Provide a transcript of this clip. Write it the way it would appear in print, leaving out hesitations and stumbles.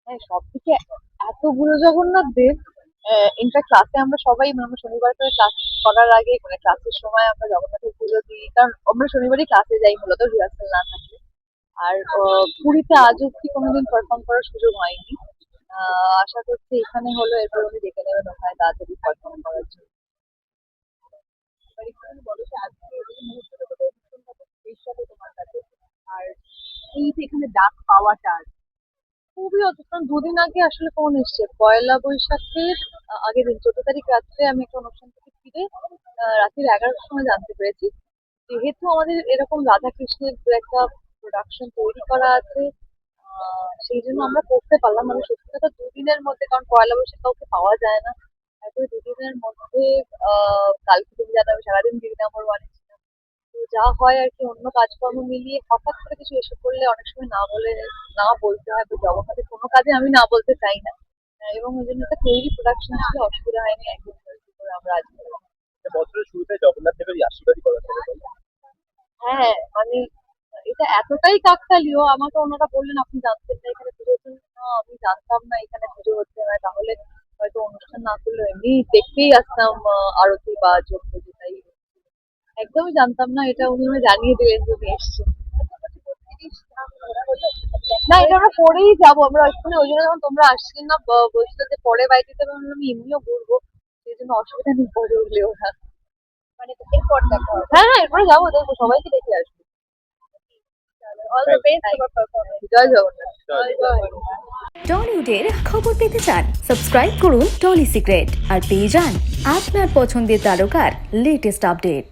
হ্যাঁ, সবথেকে এতগুলো জগন্নাথ দেব। ইনফ্যাক্ট ক্লাসে আমরা সবাই আমরা শনিবার করে ক্লাস করার আগে মানে ক্লাসের সময় আমরা জগন্নাথের পুজো দিই, কারণ আমরা শনিবারই ক্লাসে যাই মূলত রিহার্সাল না থাকলে। আর পুরীতে আজ অব্দি কোনোদিন পারফর্ম করার সুযোগ হয়নি। আশা করছি এখানে হলো, এরপর উনি ডেকে নেবেন ওখানে তাড়াতাড়ি পারফর্ম করার জন্য। এবার একটু বলো যে আজকে এই মুহূর্তটা কোথায় ভীষণভাবে স্পেশাল তোমার কাছে, আর এই যে এখানে ডাক পাওয়াটা খুবই কারণ দুদিন আগে আসলে ফোন এসছে পয়লা বৈশাখের আগের দিন 14 তারিখ রাত্রে আমি একটা অনুষ্ঠান থেকে ফিরে রাত্রির 11টার সময় জানতে পেরেছি যেহেতু আমাদের এরকম রাধা কৃষ্ণের দু একটা প্রোডাকশন তৈরি করা আছে। সেই জন্য আমরা করতে পারলাম মানে সত্যি কথা দুদিনের মধ্যে, কারণ পয়লা বৈশাখ কাউকে পাওয়া যায় না। তারপরে দুদিনের মধ্যে কালকে তুমি জানো আমি সারাদিন দিদি নাম্বার ওয়ানে ছিলাম। তো যা হয় আর কি, অন্য কাজকর্ম মিলিয়ে হঠাৎ করে কিছু এসে পড়লে অনেক সময় না বলে না বলতে হয়। তো জগন্নাথের কোনো কাজে আমি না বলতে চাই না। এবং ওই জন্য একটা তৈরি প্রোডাকশন ছিল, অসুবিধা হয়নি একদিন করে আমরা আজকে। বছরের শুরুতে জগন্নাথ দেবের আশীর্বাদই করা থাকে বলে। হ্যাঁ মানে এটা এতটাই কাকতালীয়, আমাকে ওনারা বললেন আপনি জানতেন না এখানে পুজো হচ্ছে? না, আমি জানতাম না এখানে পুজো হচ্ছে না, তাহলে হয়তো অনুষ্ঠান না করলে এমনি দেখতেই আসতাম আরতি বা যোগ পুজো, তাই একদমই জানতাম না। এটা উনি আমায় জানিয়ে দিলেন যে উনি এসেছেন। না, এটা আমরা পরেই যাবো, আমরা এক্ষুনি ওই জন্য যখন তোমরা আসছিলে না বলছিলে যে পরে বাড়িতে যাবে, আমি বললাম, আমি এমনিও ঘুরবো, সেই জন্য অসুবিধা নেই পরে উঠলে ওরা। মানে এরপর দেখা হবে। হ্যাঁ হ্যাঁ, এরপরে যাবো, দেখবো সবাইকে দেখে আসবো। All the best for performance. জয় জগন্নাথ। জয় জয়। টলিউডের খবর পেতে চান সাবস্ক্রাইব করুন টলি সিক্রেট আর পেয়ে যান আপনার পছন্দের তারকার লেটেস্ট আপডেট।